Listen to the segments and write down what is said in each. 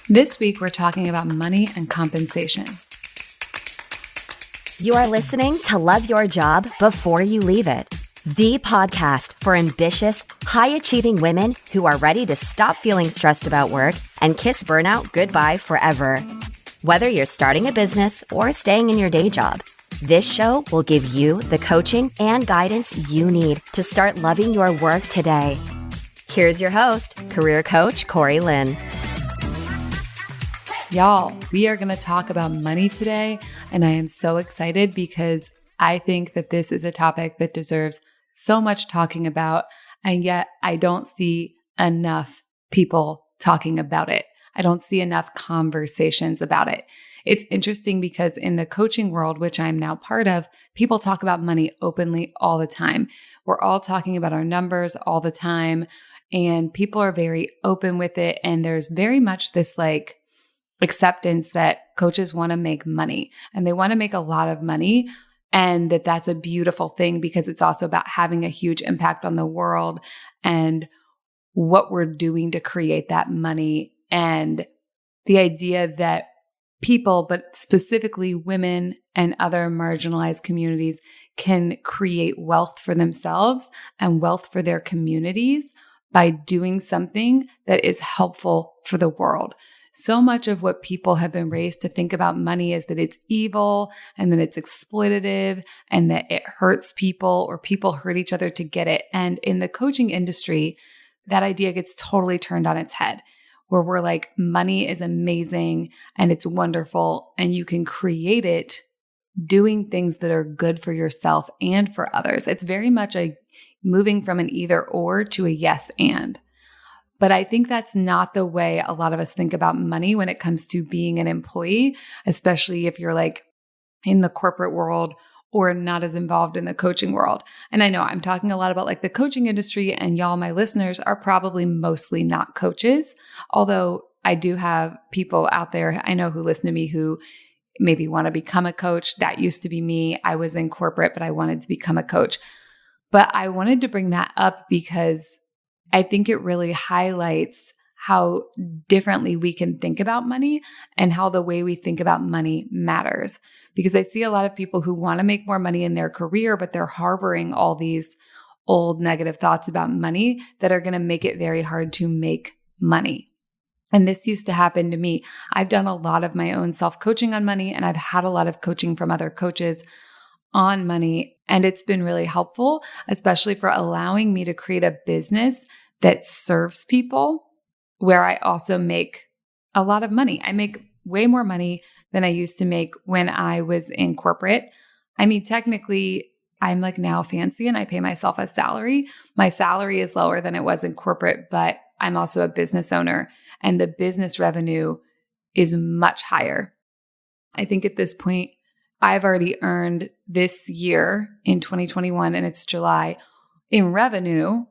This week, we're talking about money and compensation. You are listening to Love Your Job Before You Leave It, the podcast for ambitious, high-achieving women who are ready to stop feeling stressed about work and kiss burnout goodbye forever. Whether you're starting a business or staying in your day job, this show will give you the coaching and guidance you need to start loving your work today. Here's your host, career coach Corey Lynn. Y'all, we are going to talk about money today, and I am so excited because I think that this is a topic that deserves so much talking about, and yet I don't see enough people talking about it. I don't see enough conversations about it. It's interesting because in the coaching world, which I'm now part of, people talk about money openly all the time. We're all talking about our numbers all the time, and people are very open with it, and there's very much this acceptance that coaches want to make money and they want to make a lot of money, and that's a beautiful thing because it's also about having a huge impact on the world and what we're doing to create that money, and the idea that people, but specifically women and other marginalized communities, can create wealth for themselves and wealth for their communities by doing something that is helpful for the world. So much of what people have been raised to think about money is that it's evil and that it's exploitative and that it hurts people or people hurt each other to get it. And in the coaching industry, that idea gets totally turned on its head, where we're like, money is amazing and it's wonderful and you can create it doing things that are good for yourself and for others. It's very much a moving from an either or to a yes and. But I think that's not the way a lot of us think about money when it comes to being an employee, especially if you're in the corporate world or not as involved in the coaching world. And I know I'm talking a lot about the coaching industry, and y'all, my listeners, are probably mostly not coaches. Although I do have people out there I know who listen to me who maybe want to become a coach. That used to be me. I was in corporate, but I wanted to become a coach. But I wanted to bring that up because I think it really highlights how differently we can think about money and how the way we think about money matters. Because I see a lot of people who want to make more money in their career, but they're harboring all these old negative thoughts about money that are going to make it very hard to make money. And this used to happen to me. I've done a lot of my own self-coaching on money, and I've had a lot of coaching from other coaches on money. And it's been really helpful, especially for allowing me to create a business that serves people where I also make a lot of money. I make way more money than I used to make when I was in corporate. I mean, technically, I'm now fancy and I pay myself a salary. My salary is lower than it was in corporate, but I'm also a business owner and the business revenue is much higher. I think at this point, I've already earned this year in 2021, and it's July, in revenue,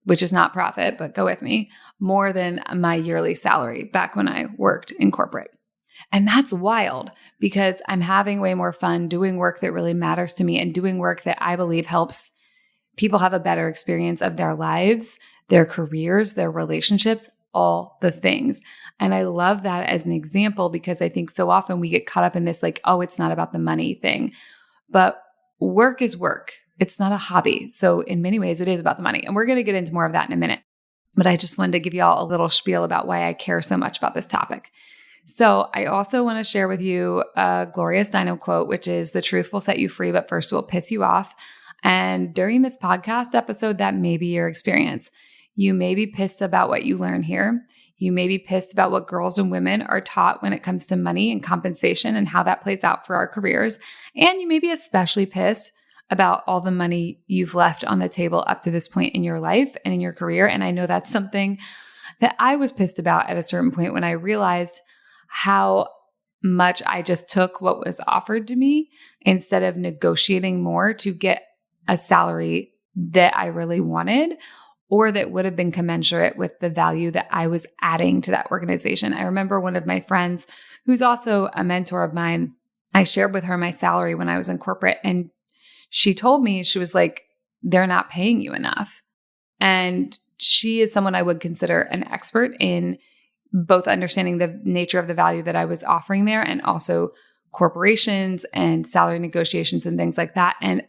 which is not profit, but go with me, more than my yearly salary back when I worked in corporate. And that's wild because I'm having way more fun doing work that really matters to me and doing work that I believe helps people have a better experience of their lives, their careers, their relationships, all the things. And I love that as an example because I think so often we get caught up in this oh, it's not about the money thing. But work is work. It's not a hobby. So in many ways, it is about the money. And we're going to get into more of that in a minute. But I just wanted to give y'all a little spiel about why I care so much about this topic. So I also want to share with you a Gloria Steinem quote, which is, "The truth will set you free, but first it will piss you off." And during this podcast episode, that may be your experience. You may be pissed about what you learn here. You may be pissed about what girls and women are taught when it comes to money and compensation and how that plays out for our careers. And you may be especially pissed about all the money you've left on the table up to this point in your life and in your career. And I know that's something that I was pissed about at a certain point when I realized how much I just took what was offered to me instead of negotiating more to get a salary that I really wanted or that would have been commensurate with the value that I was adding to that organization. I remember one of my friends, who's also a mentor of mine, I shared with her my salary when I was in corporate, and she told me, she was like, "They're not paying you enough." And she is someone I would consider an expert in both understanding the nature of the value that I was offering there and also corporations and salary negotiations and things like that. And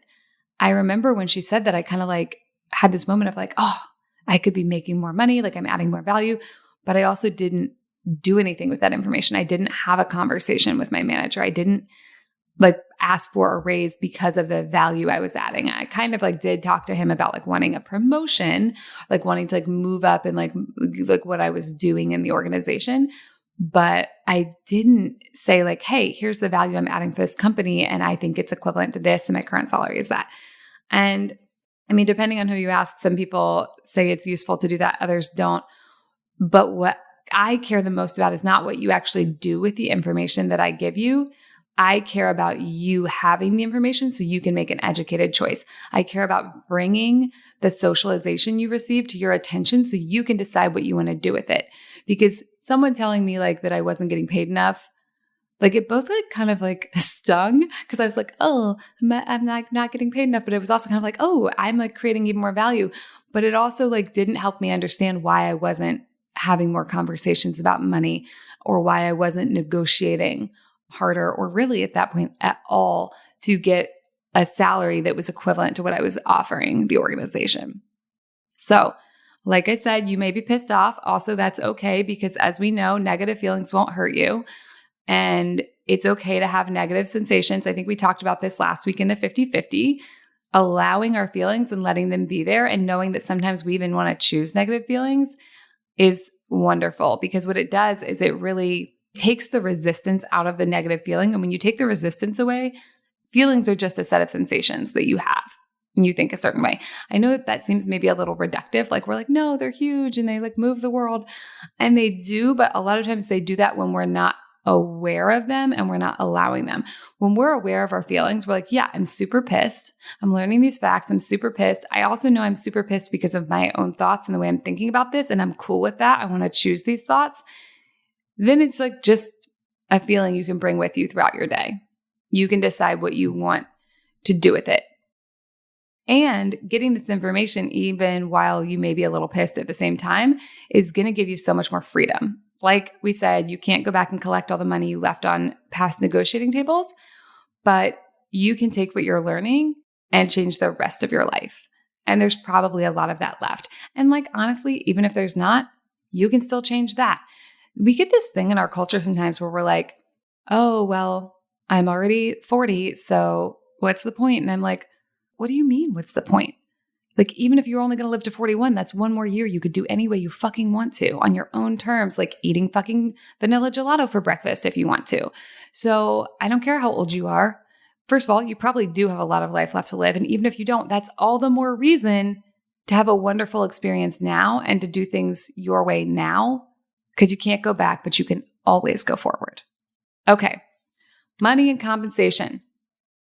I remember when she said that, I kind of like had this moment of like, oh, I could be making more money, like I'm adding more value, but I also didn't do anything with that information. I didn't have a conversation with my manager. I didn't like ask for a raise because of the value I was adding. I kind of like did talk to him about like wanting a promotion, like wanting to like move up and like what I was doing in the organization. But I didn't say like, hey, here's the value I'm adding to this company. And I think it's equivalent to this. And my current salary is that. And I mean, depending on who you ask, some people say it's useful to do that. Others don't. But what I care the most about is not what you actually do with the information that I give you. I care about you having the information so you can make an educated choice. I care about bringing the socialization you receive to your attention so you can decide what you want to do with it. Because someone telling me like that I wasn't getting paid enough, like it both like kind of like stung because I was like, oh, I'm not getting paid enough. But it was also kind of like, oh, I'm like creating even more value. But it also like didn't help me understand why I wasn't having more conversations about money or why I wasn't negotiating harder or really at that point at all to get a salary that was equivalent to what I was offering the organization. So, like I said, you may be pissed off. Also, that's okay because as we know, negative feelings won't hurt you. And it's okay to have negative sensations. I think we talked about this last week in the 50-50, allowing our feelings and letting them be there and knowing that sometimes we even want to choose negative feelings is wonderful because what it does is it really takes the resistance out of the negative feeling. And when you take the resistance away, feelings are just a set of sensations that you have and you think a certain way. I know that seems maybe a little reductive. Like we're like, no, they're huge and they like move the world. And they do, but a lot of times they do that when we're not aware of them and we're not allowing them. When we're aware of our feelings, we're like, yeah, I'm super pissed. I'm learning these facts. I'm super pissed. I also know I'm super pissed because of my own thoughts and the way I'm thinking about this. And I'm cool with that. I want to choose these thoughts. Then it's like just a feeling you can bring with you throughout your day. You can decide what you want to do with it. And getting this information, even while you may be a little pissed at the same time, is going to give you so much more freedom. Like we said, you can't go back and collect all the money you left on past negotiating tables, but you can take what you're learning and change the rest of your life. And there's probably a lot of that left. And like, honestly, even if there's not, you can still change that. We get this thing in our culture sometimes where we're like, oh, well, I'm already 40, so what's the point? And I'm like, what do you mean, what's the point? Like, even if you're only going to live to 41, that's one more year you could do any way you fucking want to on your own terms, like eating fucking vanilla gelato for breakfast if you want to. So I don't care how old you are. First of all, you probably do have a lot of life left to live. And even if you don't, that's all the more reason to have a wonderful experience now and to do things your way now, because you can't go back, but you can always go forward. Okay. Money and compensation.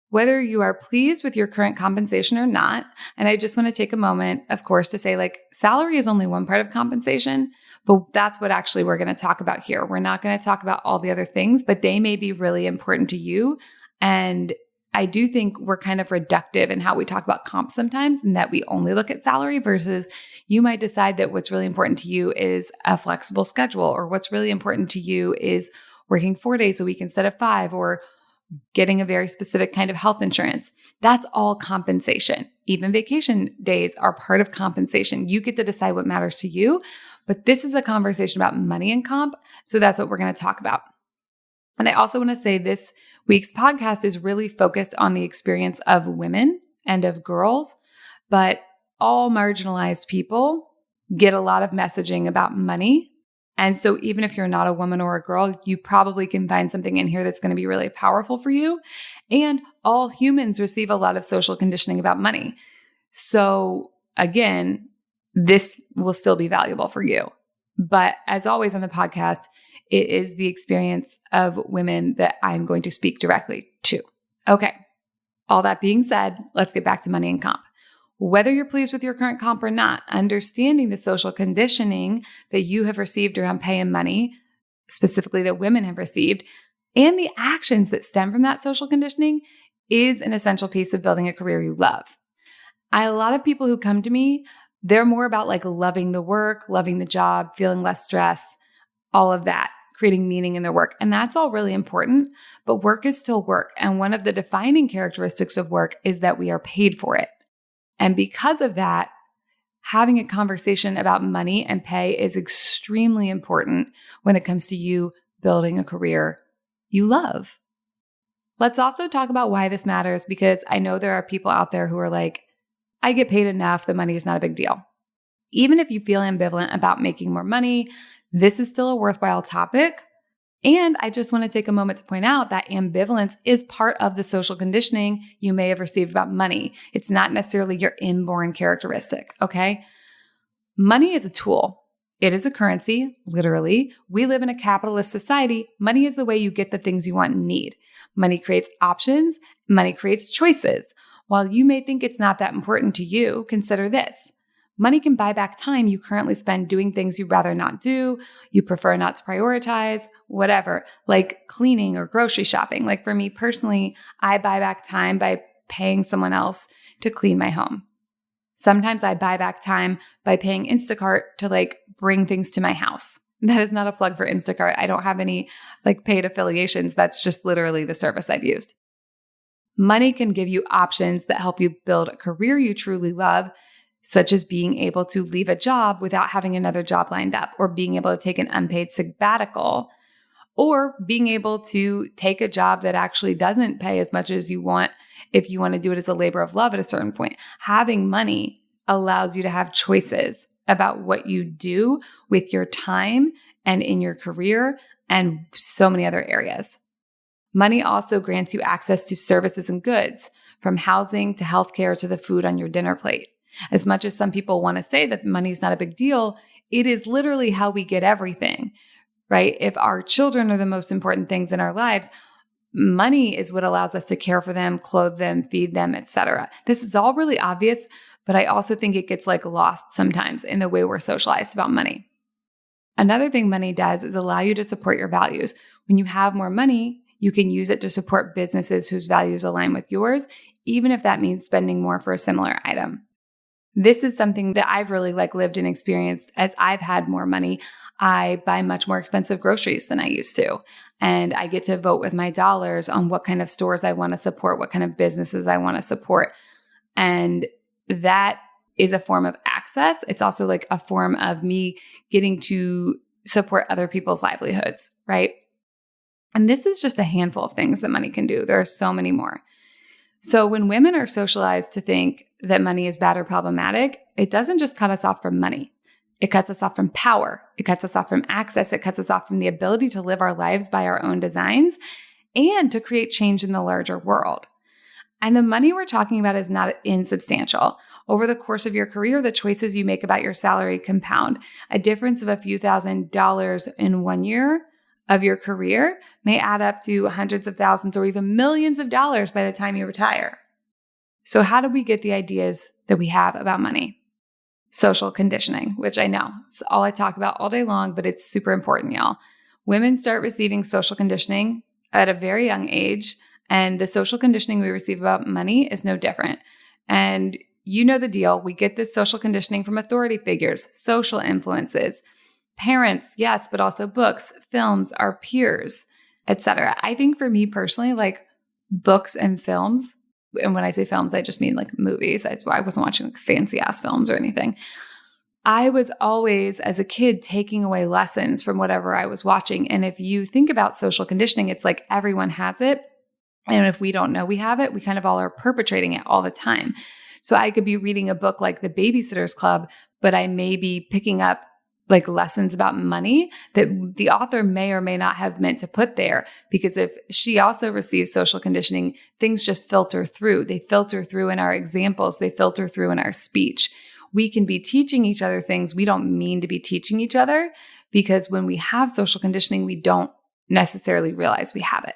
Whether you are pleased with your current compensation or not, and I just want to take a moment, of course, to say like salary is only one part of compensation, but that's what actually we're going to talk about here. We're not going to talk about all the other things, but they may be really important to you. And I do think we're kind of reductive in how we talk about comp sometimes, and that we only look at salary versus you might decide that what's really important to you is a flexible schedule, or what's really important to you is working 4 days a week instead of 5, or getting a very specific kind of health insurance. That's all compensation. Even vacation days are part of compensation. You get to decide what matters to you, but this is a conversation about money and comp. So that's what we're going to talk about. And I also want to say this week's podcast is really focused on the experience of women and of girls, but all marginalized people get a lot of messaging about money. And so even if you're not a woman or a girl, you probably can find something in here that's going to be really powerful for you. And all humans receive a lot of social conditioning about money. So again, this will still be valuable for you. But as always on the podcast, it is the experience of women that I'm going to speak directly to. Okay. All that being said, let's get back to money and comp. Whether you're pleased with your current comp or not, understanding the social conditioning that you have received around pay and money, specifically that women have received, and the actions that stem from that social conditioning is an essential piece of building a career you love. A lot of people who come to me, they're more about like loving the work, loving the job, feeling less stress. all of that, creating meaning in their work. And that's all really important, but work is still work. And one of the defining characteristics of work is that we are paid for it. And because of that, having a conversation about money and pay is extremely important when it comes to you building a career you love. Let's also talk about why this matters, because I know there are people out there who are like, I get paid enough, the money is not a big deal. Even if you feel ambivalent about making more money, this is still a worthwhile topic. And I just want to take a moment to point out that ambivalence is part of the social conditioning you may have received about money. It's not necessarily your inborn characteristic, okay? Money is a tool. It is a currency, literally. We live in a capitalist society. Money is the way you get the things you want and need. Money creates options. Money creates choices. While you may think it's not that important to you, consider this. Money can buy back time you currently spend doing things you'd rather not do, you prefer not to prioritize, whatever, like cleaning or grocery shopping. Like for me personally, I buy back time by paying someone else to clean my home. Sometimes I buy back time by paying Instacart to like bring things to my house. That is not a plug for Instacart. I don't have any like paid affiliations. That's just literally the service I've used. Money can give you options that help you build a career you truly love, such as being able to leave a job without having another job lined up, or being able to take an unpaid sabbatical, or being able to take a job that actually doesn't pay as much as you want if you want to do it as a labor of love at a certain point. Having money allows you to have choices about what you do with your time and in your career and so many other areas. Money also grants you access to services and goods, from housing to healthcare to the food on your dinner plate. As much as some people want to say that money is not a big deal, it is literally how we get everything, right? If our children are the most important things in our lives, money is what allows us to care for them, clothe them, feed them, etc. This is all really obvious, but I also think it gets like lost sometimes in the way we're socialized about money. Another thing money does is allow you to support your values. When you have more money, you can use it to support businesses whose values align with yours, even if that means spending more for a similar item. This is something that I've really lived and experienced. As I've had more money, I buy much more expensive groceries than I used to. And I get to vote with my dollars on what kind of stores I want to support, what kind of businesses I want to support. And that is a form of access. It's also like a form of me getting to support other people's livelihoods, right? And this is just a handful of things that money can do. There are so many more. So when women are socialized to think that money is bad or problematic, it doesn't just cut us off from money. It cuts us off from power. It cuts us off from access. It cuts us off from the ability to live our lives by our own designs and to create change in the larger world. And the money we're talking about is not insubstantial. Over the course of your career, the choices you make about your salary compound. A difference of a few $1,000s in 1 year of your career may add up to hundreds of thousands or even millions of dollars by the time you retire. So how do we get the ideas that we have about money? Social conditioning, which I know it's all I talk about all day long, but it's super important, y'all. Women start receiving social conditioning at a very young age, and the social conditioning we receive about money is no different. And you know the deal. We get this social conditioning from authority figures, social influences, parents, yes, but also books, films, our peers, etc. I think for me personally, like books and films, and when I say films, I just mean like movies. I wasn't watching like fancy ass films or anything. I was always, as a kid, taking away lessons from whatever I was watching. And if you think about social conditioning, it's like everyone has it. And if we don't know we have it, we kind of all are perpetrating it all the time. So I could be reading a book like The Babysitter's Club, but I may be picking up like lessons about money that the author may or may not have meant to put there, because if she also receives social conditioning, things just filter through. They filter through in our examples. They filter through in our speech. We can be teaching each other things we don't mean to be teaching each other, because when we have social conditioning, we don't necessarily realize we have it.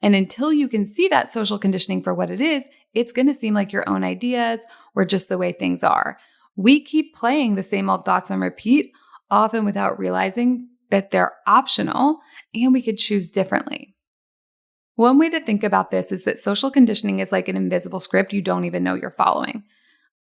And until you can see that social conditioning for what it is, it's going to seem like your own ideas or just the way things are. We keep playing the same old thoughts on repeat, often without realizing that they're optional and we could choose differently. One way to think about this is that social conditioning is like an invisible script you don't even know you're following.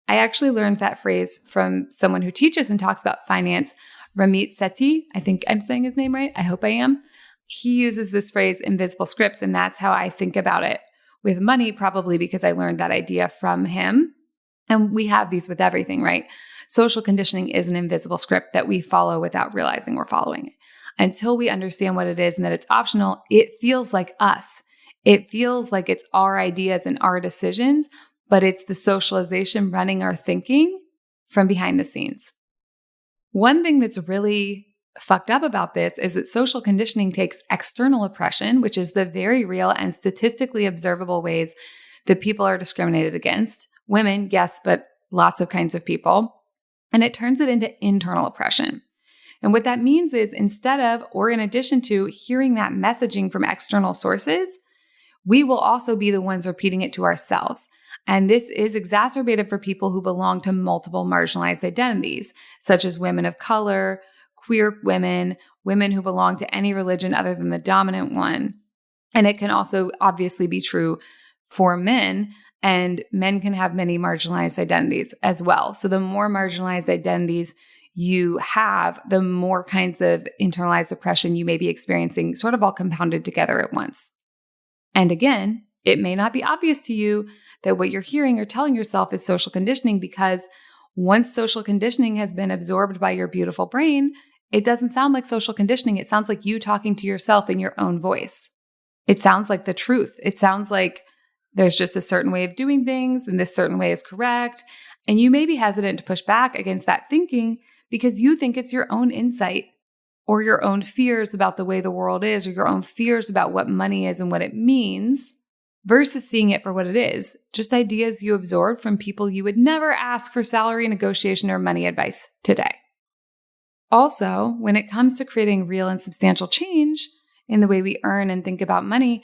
I actually learned that phrase from someone who teaches and talks about finance Ramit Sethi, I think I'm saying his name right. I hope I am. He uses this phrase, invisible scripts, and that's how I think about it with money, probably because I learned that idea from him. And we have these with everything, right? Social conditioning is an invisible script that we follow without realizing we're following it. Until we understand what it is and that it's optional, it feels like us. It feels like it's our ideas and our decisions, but it's the socialization running our thinking from behind the scenes. One thing that's really fucked up about this is that social conditioning takes external oppression, which is the very real and statistically observable ways that people are discriminated against. Women, yes, but lots of kinds of people. And it turns it into internal oppression. And what that means is instead of, or in addition to, hearing that messaging from external sources, we will also be the ones repeating it to ourselves. And this is exacerbated for people who belong to multiple marginalized identities, such as women of color, queer women, women who belong to any religion other than the dominant one. And it can also obviously be true for men, and men can have many marginalized identities as well. So the more marginalized identities you have, the more kinds of internalized oppression you may be experiencing, sort of all compounded together at once. And again, it may not be obvious to you that what you're hearing or telling yourself is social conditioning, because once social conditioning has been absorbed by your beautiful brain, it doesn't sound like social conditioning. It sounds like you talking to yourself in your own voice. It sounds like the truth. It sounds like there's just a certain way of doing things and this certain way is correct. And you may be hesitant to push back against that thinking because you think it's your own insight or your own fears about the way the world is, or your own fears about what money is and what it means, versus seeing it for what it is, just ideas you absorbed from people you would never ask for salary negotiation or money advice today. Also, when it comes to creating real and substantial change in the way we earn and think about money,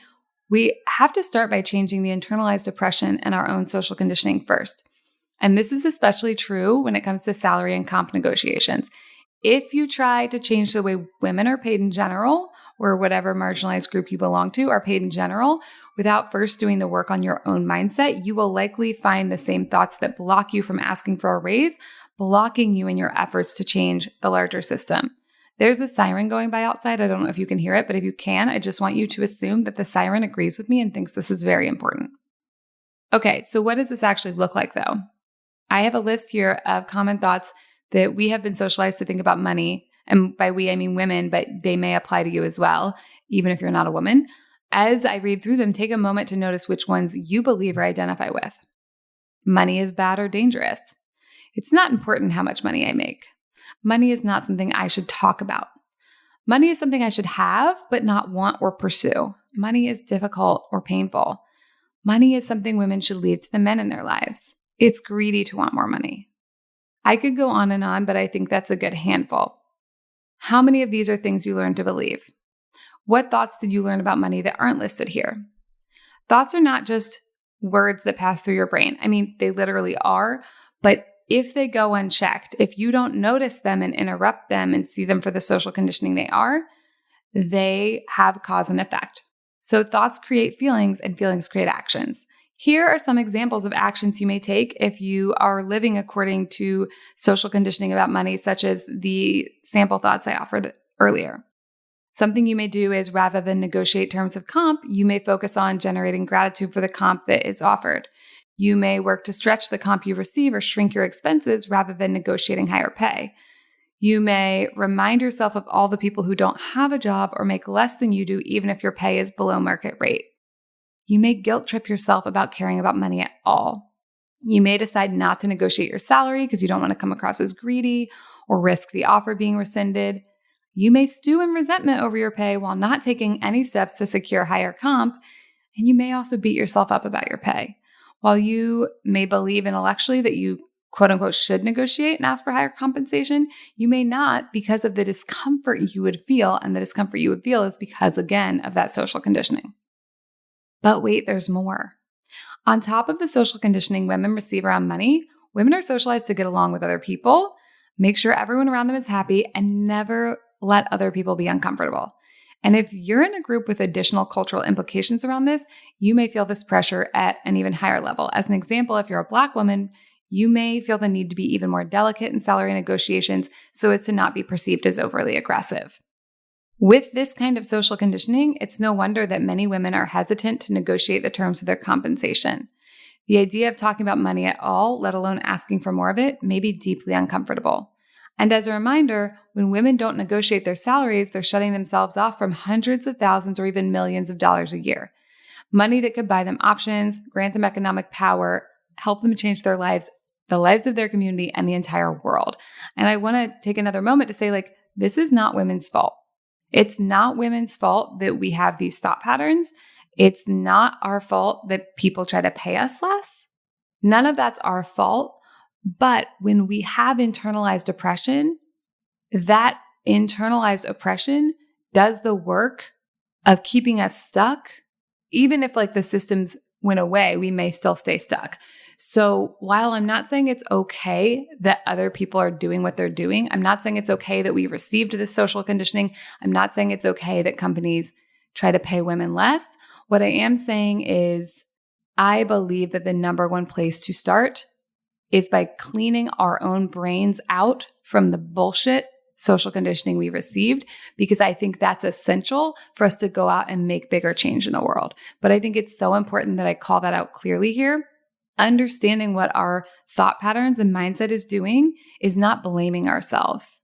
we have to start by changing the internalized oppression and our own social conditioning first. And this is especially true when it comes to salary and comp negotiations. If you try to change the way women are paid in general, or whatever marginalized group you belong to are paid in general, without first doing the work on your own mindset, you will likely find the same thoughts that block you from asking for a raise, blocking you in your efforts to change the larger system. There's a siren going by outside. I don't know if you can hear it, but if you can, I just want you to assume that the siren agrees with me and thinks this is very important. Okay, so what does this actually look like though? I have a list here of common thoughts that we have been socialized to think about money. And by we, I mean women, but they may apply to you as well, even if you're not a woman. As I read through them, take a moment to notice which ones you believe or identify with. Money is bad or dangerous. It's not important how much money I make. Money is not something I should talk about. Money is something I should have, but not want or pursue. Money is difficult or painful. Money is something women should leave to the men in their lives. It's greedy to want more money. I could go on, but I think that's a good handful. How many of these are things you learned to believe? What thoughts did you learn about money that aren't listed here? Thoughts are not just words that pass through your brain. I mean, they literally are, but if they go unchecked, if you don't notice them and interrupt them and see them for the social conditioning they are, they have cause and effect. So thoughts create feelings and feelings create actions. Here are some examples of actions you may take if you are living according to social conditioning about money, such as the sample thoughts I offered earlier. Something you may do is, rather than negotiate terms of comp, you may focus on generating gratitude for the comp that is offered. You may work to stretch the comp you receive or shrink your expenses rather than negotiating higher pay. You may remind yourself of all the people who don't have a job or make less than you do, even if your pay is below market rate. You may guilt trip yourself about caring about money at all. You may decide not to negotiate your salary because you don't want to come across as greedy or risk the offer being rescinded. You may stew in resentment over your pay while not taking any steps to secure higher comp, and you may also beat yourself up about your pay. While you may believe intellectually that you quote unquote should negotiate and ask for higher compensation, you may not because of the discomfort you would feel, and the discomfort you would feel is because, again, of that social conditioning. But wait, there's more. On top of the social conditioning women receive around money, women are socialized to get along with other people, make sure everyone around them is happy, and never let other people be uncomfortable. And if you're in a group with additional cultural implications around this, you may feel this pressure at an even higher level. As an example, if you're a Black woman, you may feel the need to be even more delicate in salary negotiations so as to not be perceived as overly aggressive. With this kind of social conditioning, it's no wonder that many women are hesitant to negotiate the terms of their compensation. The idea of talking about money at all, let alone asking for more of it, may be deeply uncomfortable. And as a reminder, when women don't negotiate their salaries, they're shutting themselves off from hundreds of thousands or even millions of dollars a year. Money that could buy them options, grant them economic power, help them change their lives, the lives of their community, and the entire world. And I want to take another moment to say, this is not women's fault. It's not women's fault that we have these thought patterns. It's not our fault that people try to pay us less. None of that's our fault. But when we have internalized oppression, that internalized oppression does the work of keeping us stuck. Even if the systems went away, we may still stay stuck. So while I'm not saying it's okay that other people are doing what they're doing, I'm not saying it's okay that we received this social conditioning. I'm not saying it's okay that companies try to pay women less. What I am saying is I believe that the number one place to start is by cleaning our own brains out from the bullshit social conditioning we received, because I think that's essential for us to go out and make bigger change in the world. But I think it's so important that I call that out clearly here. Understanding what our thought patterns and mindset is doing is not blaming ourselves.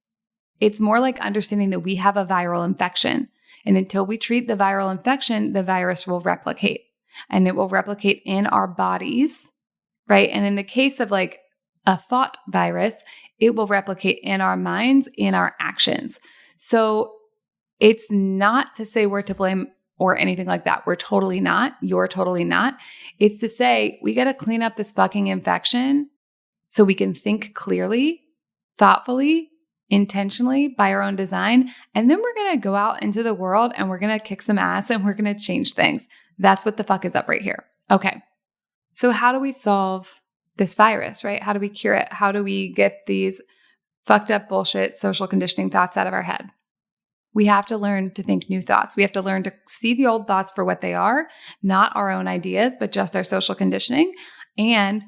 It's more like understanding that we have a viral infection. And until we treat the viral infection, the virus will replicate. And it will replicate in our bodies, right? And in the case of a thought virus, it will replicate in our minds, in our actions. So it's not to say we're to blame or anything like that. We're totally not. You're totally not. It's to say we got to clean up this fucking infection so we can think clearly, thoughtfully, intentionally by our own design. And then we're going to go out into the world and we're going to kick some ass and we're going to change things. That's what the fuck is up right here. Okay. So how do we solve this virus, right? How do we cure it? How do we get these fucked up bullshit social conditioning thoughts out of our head? We have to learn to think new thoughts. We have to learn to see the old thoughts for what they are, not our own ideas, but just our social conditioning. And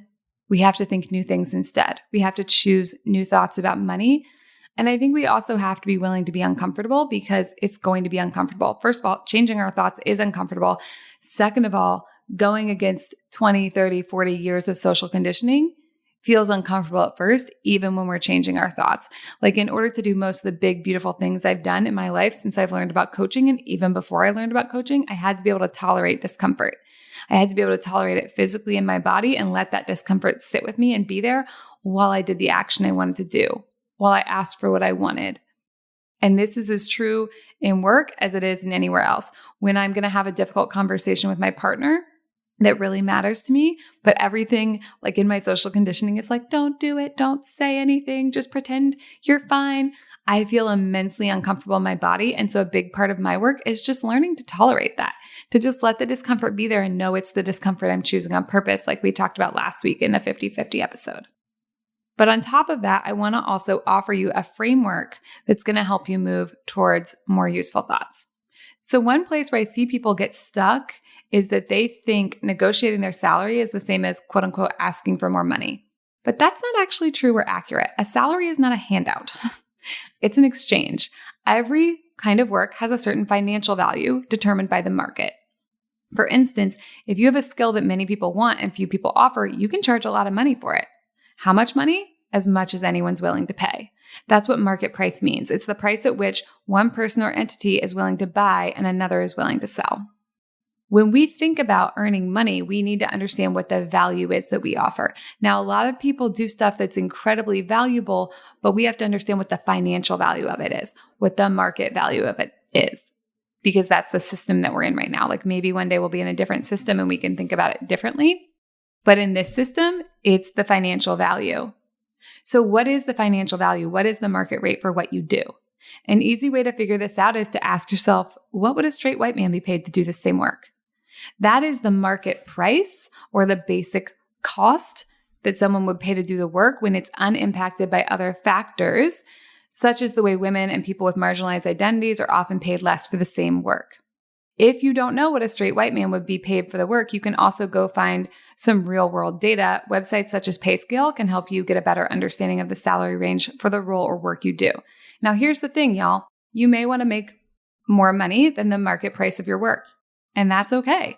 we have to think new things instead. We have to choose new thoughts about money. And I think we also have to be willing to be uncomfortable, because it's going to be uncomfortable. First of all, changing our thoughts is uncomfortable. Second of all, going against 20, 30, 40 years of social conditioning feels uncomfortable at first, even when we're changing our thoughts. In order to do most of the big, beautiful things I've done in my life since I've learned about coaching, and even before I learned about coaching, I had to be able to tolerate discomfort. I had to be able to tolerate it physically in my body and let that discomfort sit with me and be there while I did the action I wanted to do, while I asked for what I wanted. And this is as true in work as it is in anywhere else. When I'm going to have a difficult conversation with my partner that really matters to me, but everything in my social conditioning is don't do it, don't say anything, just pretend you're fine. I feel immensely uncomfortable in my body. And so a big part of my work is just learning to tolerate that, to just let the discomfort be there and know it's the discomfort I'm choosing on purpose, like we talked about last week in the 50-50 episode. But on top of that, I want to also offer you a framework that's going to help you move towards more useful thoughts. So one place where I see people get stuck is that they think negotiating their salary is the same as quote unquote asking for more money. But that's not actually true or accurate. A salary is not a handout. It's an exchange. Every kind of work has a certain financial value determined by the market. For instance, if you have a skill that many people want and few people offer, you can charge a lot of money for it. How much money? As much as anyone's willing to pay. That's what market price means. It's the price at which one person or entity is willing to buy and another is willing to sell. When we think about earning money, we need to understand what the value is that we offer. Now, a lot of people do stuff that's incredibly valuable, but we have to understand what the financial value of it is, what the market value of it is, because that's the system that we're in right now. Maybe one day we'll be in a different system and we can think about it differently. But in this system, it's the financial value. So what is the financial value? What is the market rate for what you do? An easy way to figure this out is to ask yourself, what would a straight white man be paid to do the same work? That is the market price or the basic cost that someone would pay to do the work when it's unimpacted by other factors, such as the way women and people with marginalized identities are often paid less for the same work. If you don't know what a straight white man would be paid for the work, you can also go find some real world data, websites such as PayScale can help you get a better understanding of the salary range for the role or work you do. Now, here's the thing, y'all. You may want to make more money than the market price of your work, and that's okay.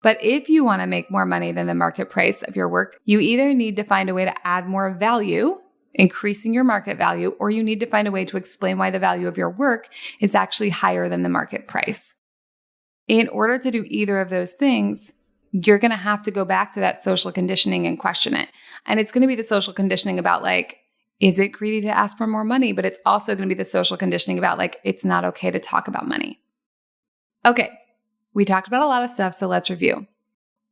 But if you want to make more money than the market price of your work, you either need to find a way to add more value, increasing your market value, or you need to find a way to explain why the value of your work is actually higher than the market price. In order to do either of those things, you're going to have to go back to that social conditioning and question it. And it's going to be the social conditioning about like, is it greedy to ask for more money? But it's also going to be the social conditioning about like, it's not okay to talk about money. Okay, we talked about a lot of stuff, so let's review.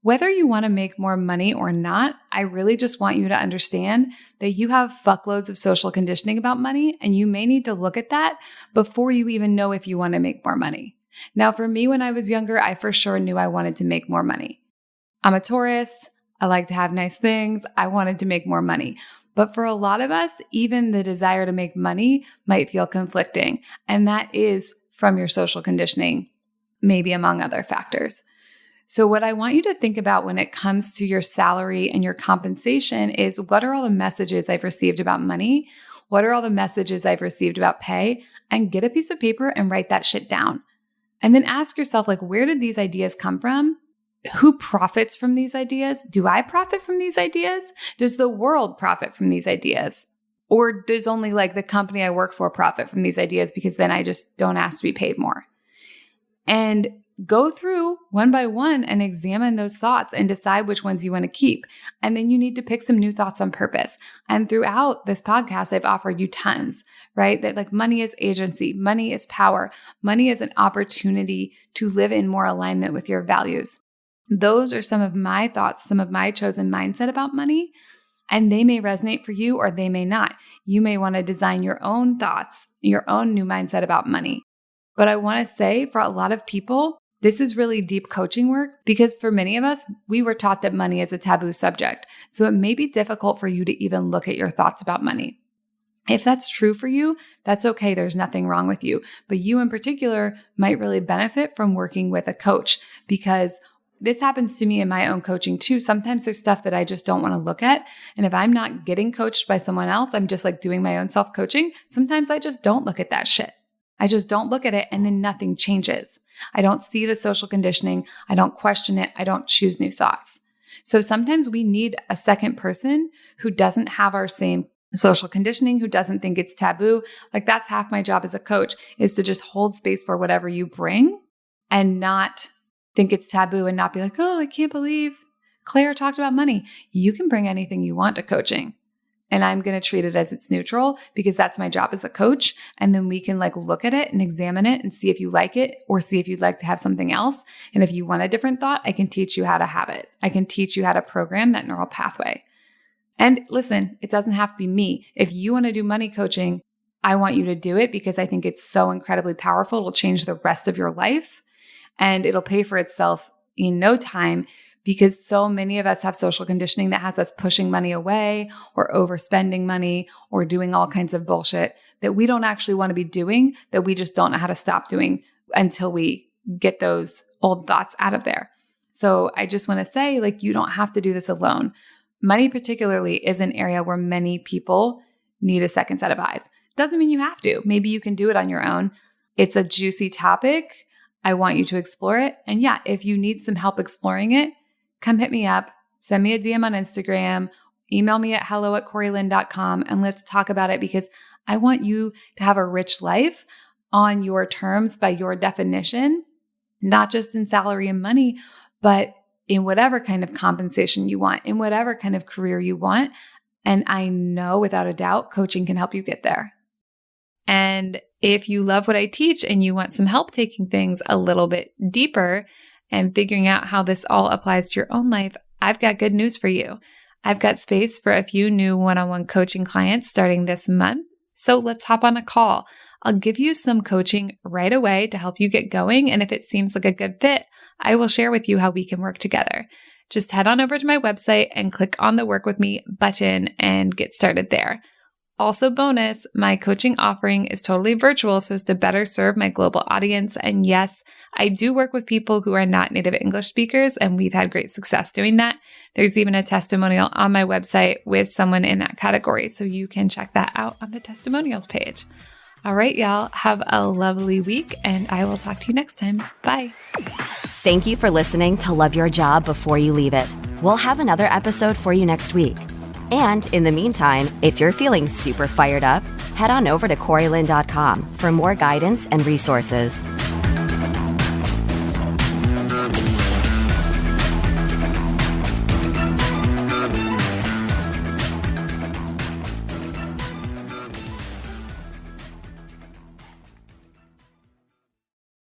Whether you want to make more money or not, I really just want you to understand that you have fuckloads of social conditioning about money, and you may need to look at that before you even know if you want to make more money. Now, for me, when I was younger, I for sure knew I wanted to make more money. I'm a Taurus. I like to have nice things. I wanted to make more money. But for a lot of us, even the desire to make money might feel conflicting. And that is from your social conditioning, maybe among other factors. So what I want you to think about when it comes to your salary and your compensation is, what are all the messages I've received about money? What are all the messages I've received about pay? And get a piece of paper and write that shit down. And then ask yourself, like, where did these ideas come from? Who profits from these ideas? Do I profit from these ideas? Does the world profit from these ideas? Or does only like the company I work for profit from these ideas because then I just don't ask to be paid more? And go through one by one and examine those thoughts and decide which ones you want to keep. And then you need to pick some new thoughts on purpose. And throughout this podcast, I've offered you tons, right? That like money is agency, money is power, money is an opportunity to live in more alignment with your values. Those are some of my thoughts, some of my chosen mindset about money, and they may resonate for you or they may not. You may want to design your own thoughts, your own new mindset about money. But I want to say for a lot of people, this is really deep coaching work because for many of us, we were taught that money is a taboo subject. So it may be difficult for you to even look at your thoughts about money. If that's true for you, that's okay. There's nothing wrong with you. But you in particular might really benefit from working with a coach because this happens to me in my own coaching too. Sometimes there's stuff that I just don't want to look at. And if I'm not getting coached by someone else, I'm just like doing my own self-coaching. Sometimes I just don't look at that shit. I just don't look at it and then nothing changes. I don't see the social conditioning. I don't question it. I don't choose new thoughts. So sometimes we need a second person who doesn't have our same social conditioning, who doesn't think it's taboo. Like that's half my job as a coach, is to just hold space for whatever you bring and not think it's taboo and not be like, oh, I can't believe Claire talked about money. You can bring anything you want to coaching. And I'm going to treat it as it's neutral because that's my job as a coach. And then we can like look at it and examine it and see if you like it or see if you'd like to have something else. And if you want a different thought, I can teach you how to have it. I can teach you how to program that neural pathway. And listen, it doesn't have to be me. If you want to do money coaching, I want you to do it because I think it's so incredibly powerful. It'll change the rest of your life and it'll pay for itself in no time. Because so many of us have social conditioning that has us pushing money away or overspending money or doing all kinds of bullshit that we don't actually want to be doing, that we just don't know how to stop doing until we get those old thoughts out of there. So I just want to say, like, you don't have to do this alone. Money particularly is an area where many people need a second set of eyes. Doesn't mean you have to. Maybe you can do it on your own. It's a juicy topic. I want you to explore it. And yeah, if you need some help exploring it, come hit me up, send me a DM on Instagram, email me at hello@corylyn.com, and let's talk about it because I want you to have a rich life on your terms by your definition, not just in salary and money, but in whatever kind of compensation you want, in whatever kind of career you want. And I know without a doubt, coaching can help you get there. And if you love what I teach and you want some help taking things a little bit deeper, and figuring out how this all applies to your own life, I've got good news for you. I've got space for a few new one-on-one coaching clients starting this month. So let's hop on a call. I'll give you some coaching right away to help you get going. And if it seems like a good fit, I will share with you how we can work together. Just head on over to my website and click on the Work With Me button and get started there. Also, bonus, my coaching offering is totally virtual so as to better serve my global audience. And yes, I do work with people who are not native English speakers, and we've had great success doing that. There's even a testimonial on my website with someone in that category, so you can check that out on the testimonials page. All right, y'all, have a lovely week, and I will talk to you next time. Bye. Thank you for listening to Love Your Job Before You Leave It. We'll have another episode for you next week. And in the meantime, if you're feeling super fired up, head on over to CoreyLynn.com for more guidance and resources.